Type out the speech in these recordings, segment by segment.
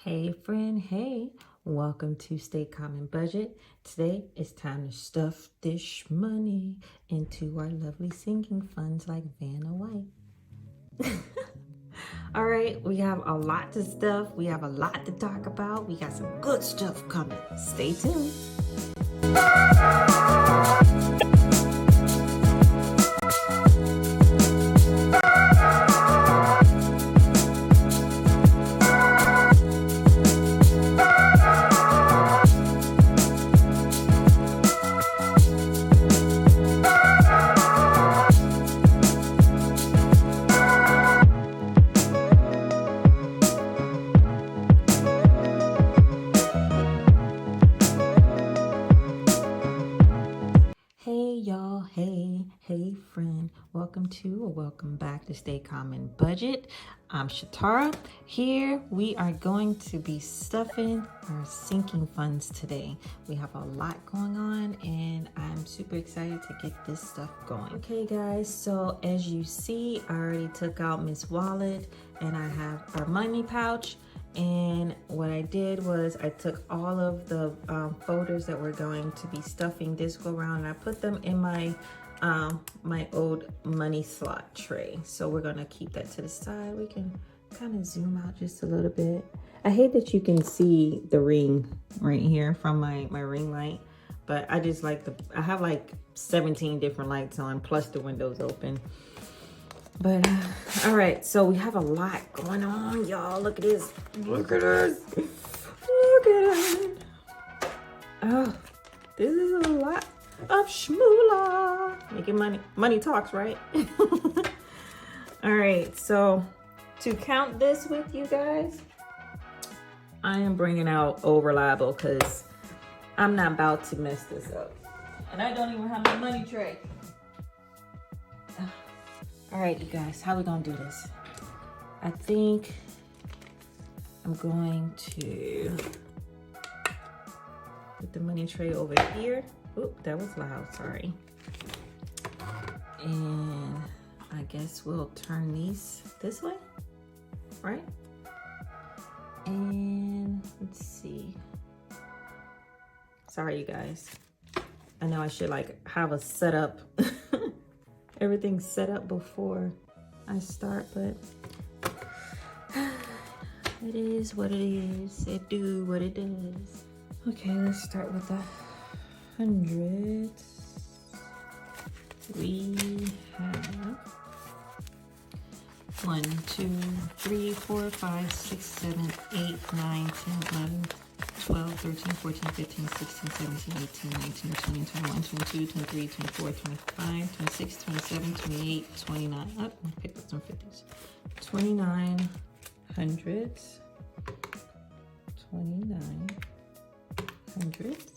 Hey friend, hey, welcome to Stay Calm and Budget. Today it's time to stuff this money into our lovely sinking funds like Vanna White. All right, we have a lot to stuff. We have a lot to talk about. We got some good stuff coming. Stay tuned. Hey y'all, hey friend, welcome back to Stay Calm and Budget. I'm Shatara. Here we are going to be stuffing our sinking funds today. We have a lot going on and I'm super excited to get this stuff going. Okay guys, so as you see, I already took out Miss Wallet and I have our money pouch. And what I did was I took all of the folders that we're going to be stuffing this go around and I put them in my my old money slot tray. So we're gonna keep that to the side. We can kind of zoom out just a little bit. I hate that you can see the ring right here from my ring light, but I just like I have like 17 different lights on plus the windows open. But all right, so we have a lot going on, y'all. Look at this. Look at this. Look at it. Oh, this is a lot of shmoolah. Making money. Money talks, right? All right, so to count this with you guys, I am bringing out Old Reliable because I'm not about to mess this up. And I don't even have my money tray. All right, you guys, how we gonna do this? I think I'm going to put the money tray over here. Oop, that was loud, sorry. And I guess we'll turn these this way, right? And let's see. Sorry, you guys. I know I should like have a setup. Everything's set up before I start, but it is what it is. It do what it does. Okay, let's start with the hundreds. We have 1, 2, 3, 4, 5, 6, 7, 8, 9, 10, 11, 12, 13, 14, 15, 16, 17, 18, 19, 20, 21, 22, 23, 24, 25, 26, 27, 28, 29. Oh, I picked up some 50s. 29 hundreds. 29 hundreds.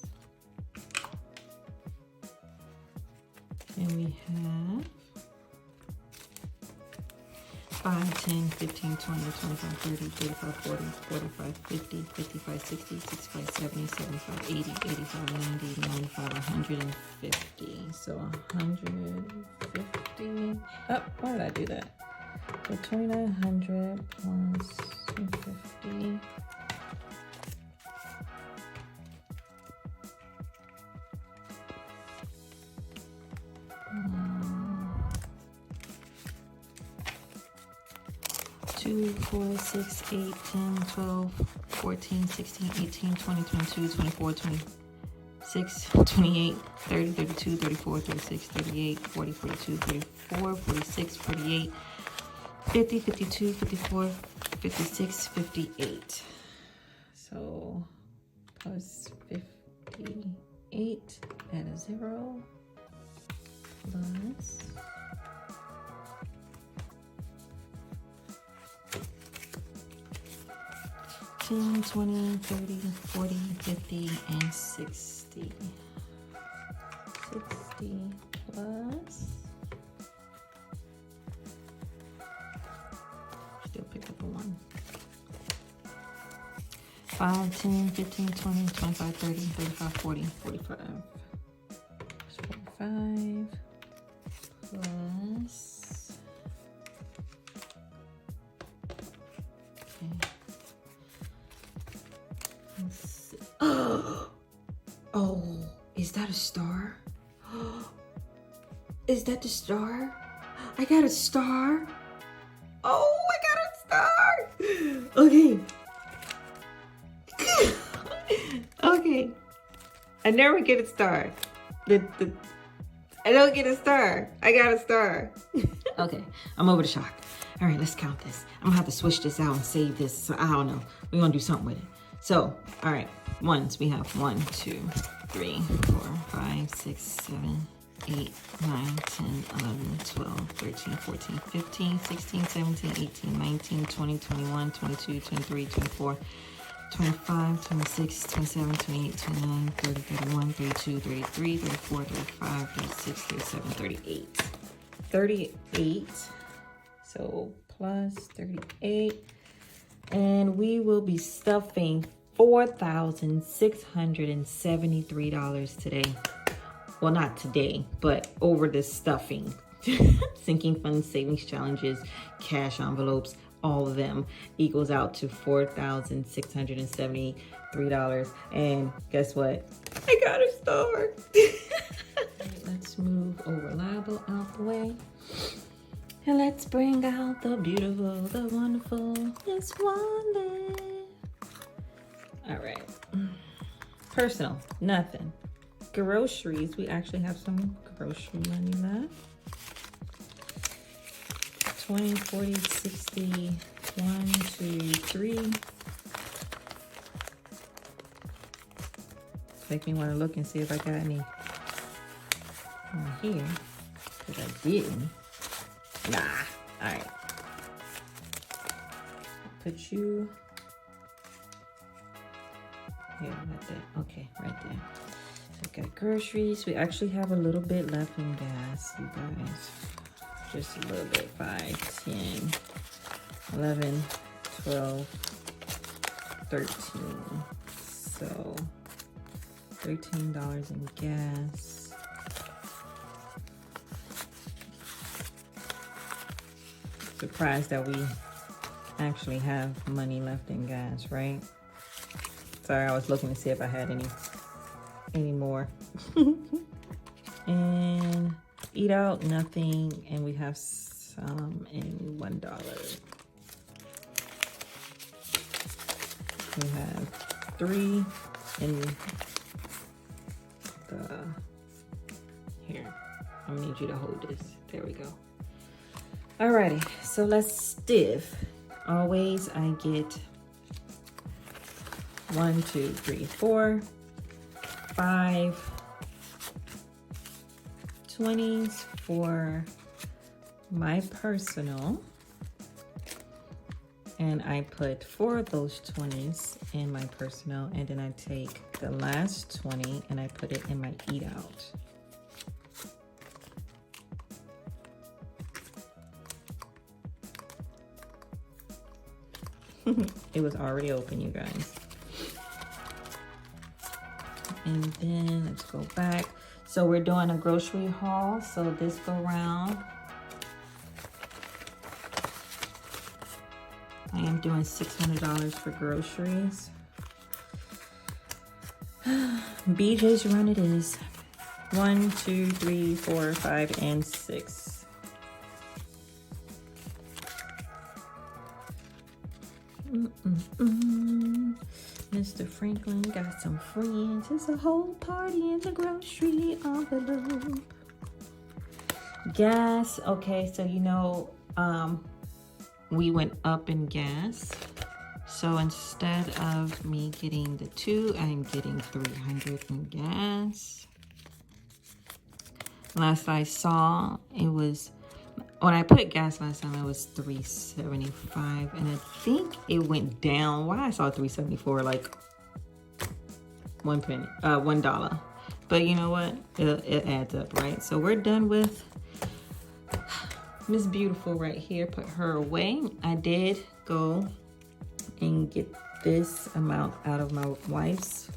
And we have 5, 10, 15, 20, 25, 30, 35, 40, 45, 50, 55, 60, 65, 70, 75, 80, 85, 90, 95, 150. So 150. Oh, why did I do that? So 2900 plus 250. Two, 4, 6, 8, 10, 12, 14, 16, 18, 20, 22, 24, 26, 28, 30, 32, 34, 36, 38, 40, 42, 44, 46, 48, 50, 52, 54, 56, 58. So plus 58, add a 0, plus 10, 20, 30, 40, 50, and 60. 60 plus, still picked up a 1. 5, 10, 15, 20, 25, 30, 35, 40, 45. 45 plus, okay. Oh, is that a star? Is that the star? I got a star. Oh, I got a star. Okay. Okay. I never get a star. I don't get a star. I got a star. Okay, I'm over the shock. All right, let's count this. I'm gonna have to switch this out and save this. So I don't know. We're gonna do something with it. So, all right, ones. We have 1, 2, 3, 4, 5, 6, 7, 8, 9, 10, 11, 12, 13, 14, 15, 16, 17, 18, 19, 20, 21, 22, 23, 24, 25, 26, 27, 28, 29, 30, 31, 32, 33, 34, 35, 36, 37, 38. 38. So plus 38. And we will be stuffing $4,673 today. Well, not today, but over this stuffing. Sinking funds, savings challenges, cash envelopes, all of them equals out to $4,673. And guess what? I got a star. Let's move over liable out the way. And let's bring out the beautiful, the wonderful Miss Wanda. All right. Personal, nothing. Groceries, we actually have some grocery money left. 20, 40, 60, 1, 2, 3. Make me want to look and see if I got any on here, because I didn't. Nah. All right. Put you here, right there. Okay, right there. So we got groceries. We actually have a little bit left in gas, you guys. Just a little bit. 5, 10, 11, 12, 13. So $13 in gas. Surprised that we actually have money left in gas, right? Sorry, I was looking to see if I had any more. And eat out, nothing, and we have some in $1. We have 3 in the here. I'm gonna need you to hold this. There we go. Alrighty, so let's stiff. Always I get 1, 2, 3, 4, 5 20s for my personal, and I put 4 of those 20s in my personal, and then I take the last 20 and I put it in my eat out. It was already open, you guys. And then let's go back. So we're doing a grocery haul. So this go round, I am doing $600 for groceries. BJ's run it is. 1, 2, 3, 4, 5, and 6. Mr. Franklin got some friends. It's a whole party in the grocery envelope. Gas. Okay, so you know, we went up in gas. So instead of me getting the 2, I'm getting 300 in gas. Last I saw, it was, when I put gas last time, it was $3.75, and I think it went down. Why I saw $3.74, like $1. But you know what? It adds up, right? So we're done with Miss Beautiful right here. Put her away. I did go and get this amount out of my wife's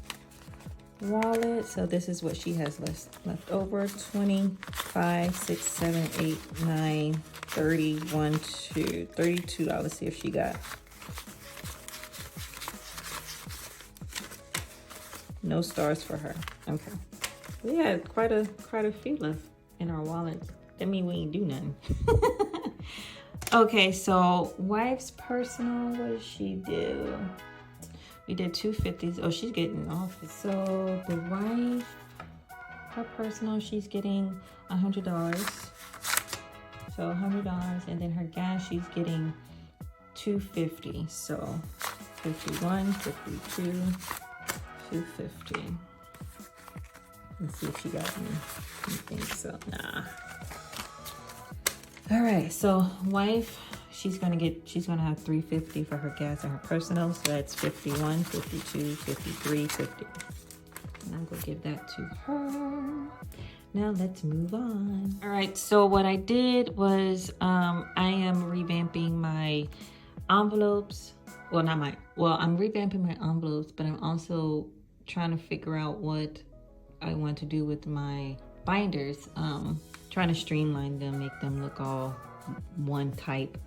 wallet. So this is what she has left over. 25, 6, 7, 8, 9, 30, 1, 2, $32. See if she got No stars for her. Okay. We had quite a few left in our wallets. That mean we ain't do nothing. Okay, so wife's personal, what did she do? We did 250s. Oh, she's getting off. So the wife, her personal, she's getting $100. So $100, and then her gas, she's getting $250. So 51, 52, 250. Let's see if she got anything. So nah. All right, so wife, she's gonna have $350 for her gas and her personal. So that's 51, 52, 53, 50. And I'm gonna give that to her. Now let's move on. All right, so what I did was I am revamping my envelopes. Well, I'm revamping my envelopes, but I'm also trying to figure out what I want to do with my binders. Trying to streamline them, make them look all one type.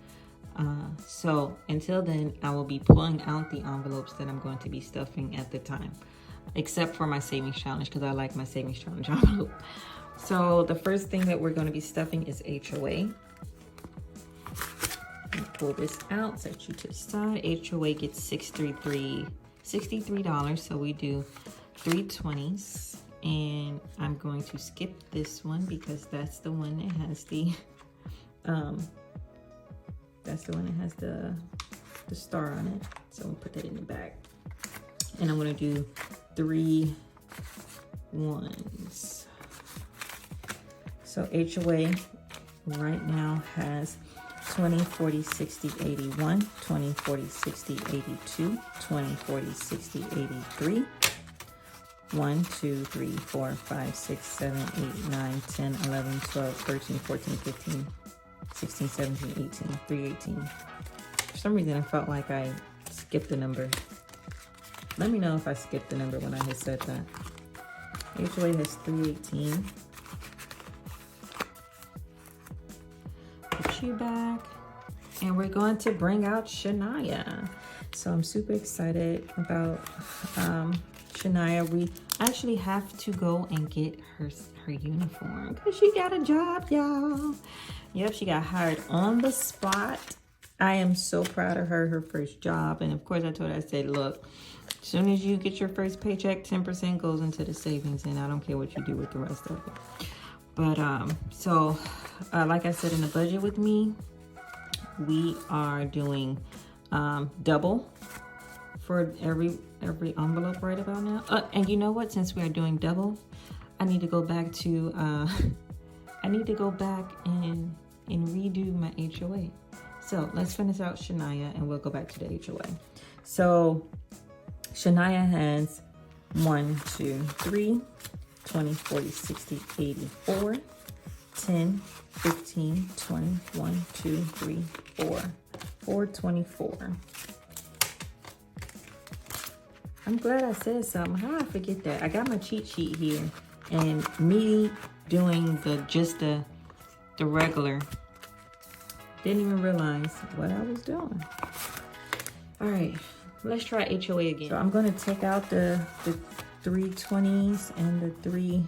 So until then, I will be pulling out the envelopes that I'm going to be stuffing at the time, except for my savings challenge, because I like my savings challenge envelope. So the first thing that we're going to be stuffing is HOA. Pull this out, set you to the side. HOA gets $63, so we do 320s. And I'm going to skip this one because that's the one that has the the star on it. So we'll put that in the back. And I'm gonna do 3 ones. So HOA right now has 20, 40, 60, 81, 20, 40, 60, 82, 20, 40, 60, 83. 1, 2, 3, 4, 5, 6, 7, 8, 9, 10, 11, 12, 13, 14, 15, 16, 17, 18, 318. For some reason, I felt like I skipped the number. Let me know if I skipped the number when I had said that. HOA has 318. Put you back. And we're going to bring out Shania. So I'm super excited about Shania. We actually have to go and get her uniform because she got a job, y'all. Yep, she got hired on the spot. I am so proud of her first job. And of course I told her, I said, look, as soon as you get your first paycheck, 10% goes into the savings, and I don't care what you do with the rest of it. But like I said, in the budget with me, we are doing double for every envelope right about now. And you know what? Since we are doing double, I need to go back to and redo my HOA. So let's finish out Shania and we'll go back to the HOA. So Shania has 1, 2, 3, 20, 40, 60, 84, 10, 15, 20, 1, 2, 3, 4, 424. I'm glad I said something. How did I forget that? I got my cheat sheet here, and me doing the regular, didn't even realize what I was doing. All right, let's try HOA again. So I'm going to take out the 320s and the 3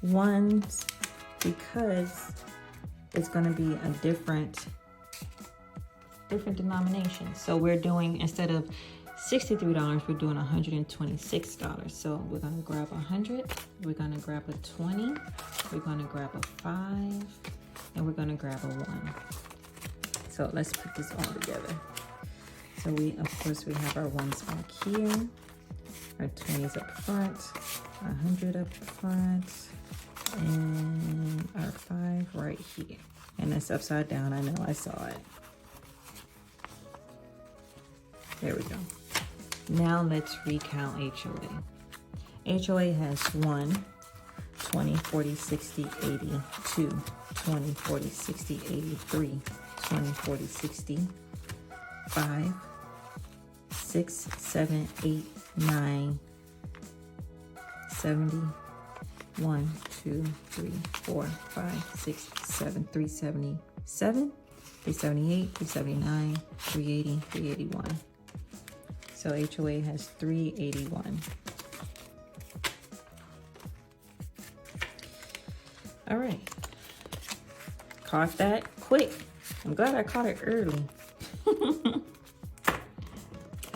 ones because it's going to be a different denomination. So we're doing, instead of $63, we're doing $126. So we're gonna grab 100, we're gonna grab a 20, we're gonna grab a 5, and we're gonna grab a 1. So let's put this all together. So of course we have our 1s back here, our 20s up front, 100 up front, and our 5 right here. And that's upside down, I know, I saw it. There we go. Now let's recount HOA. HOA has 1, 20, 40, 60, 82, 20, 40, 60, 83, 20, 40, 60, 5, 6, 7, 8, 9, 70, 1, 2, 3, 4, 5, 6, 7, 377, 378, 379, 380, 381. So HOA has 381. All right. Caught that quick. I'm glad I caught it early.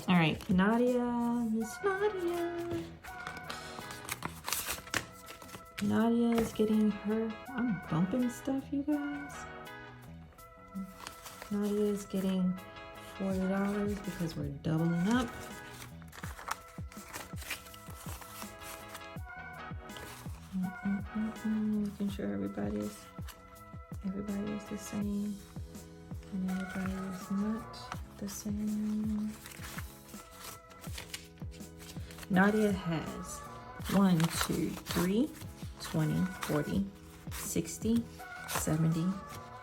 All right, Nadia, Miss Nadia. Nadia is getting her, I'm bumping stuff, you guys. Nadia is getting $40 because we're doubling up. Making sure everybody is the same and everybody is not the same. Nadia has 1, 2, 3, 20, 40, 60, 70,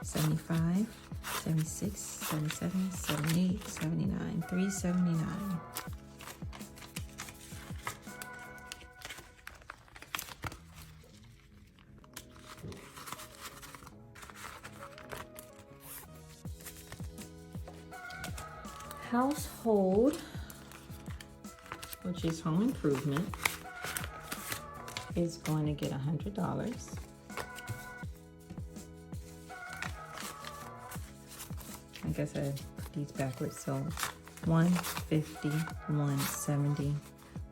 75, 76, 77, 78, 79, 379. Household, which is home improvement, is going to get $100. I guess I put these backwards, so 150, 170,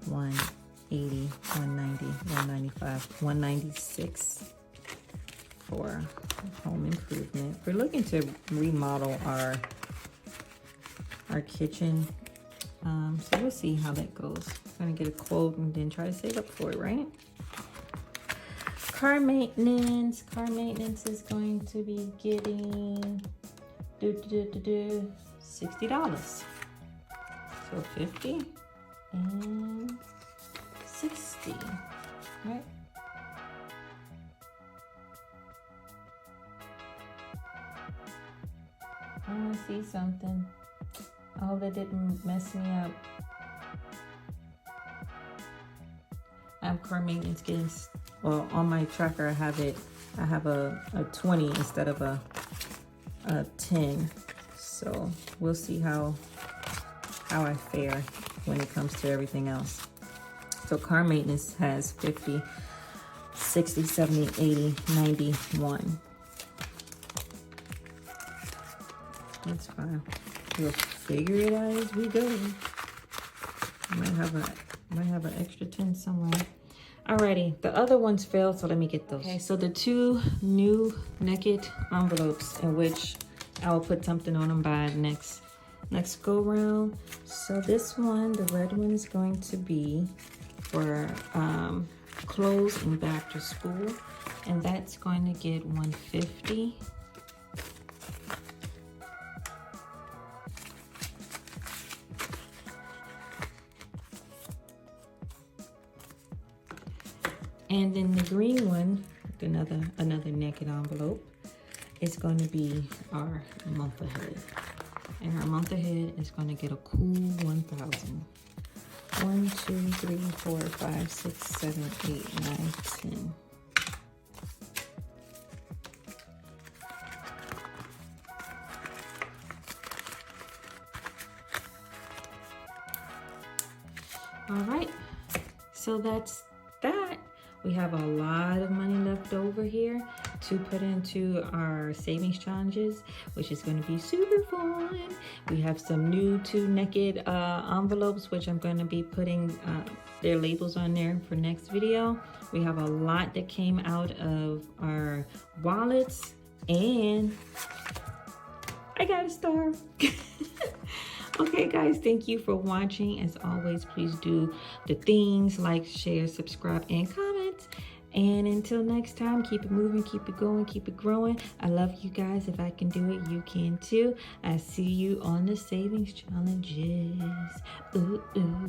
180, 190, 195, 196 for home improvement. We're looking to remodel our kitchen, so we'll see how that goes. I'm gonna get a quote and then try to save up for it, right? Car maintenance is going to be getting $60. So 50 and 60, right? I wanna see something. I hope that didn't mess me up. I have car maintenance getting, well, on my tracker I have a 20 instead of a 10. So we'll see how I fare when it comes to everything else. So car maintenance has 50, 60, 70, 80, 91. That's fine. We'll figure it out as we go. Might have an extra 10 somewhere. Alrighty, the other ones failed, so let me get those. Okay, so the 2 new naked envelopes in which I will put something on them by next go round. So this one, the red one, is going to be for clothes and back to school, and that's going to get $150. And then the green one, another naked envelope, is going to be our month ahead. And our month ahead is going to get a cool 1,000. 1, 2, 3, 4, 5, 6, 7, 8, 9, 10. All right, so that's that. We have a lot of money left over here to put into our savings challenges, which is going to be super fun. We have some new 2 naked envelopes, which I'm going to be putting their labels on there for next video. We have a lot that came out of our wallets, and I got a star. Okay guys, thank you for watching. As always, please do the things like, share, subscribe, and comment. And until next time, keep it moving, keep it going, keep it growing. I love you guys. If I can do it, you can too. I see you on the savings challenges. Ooh, ooh.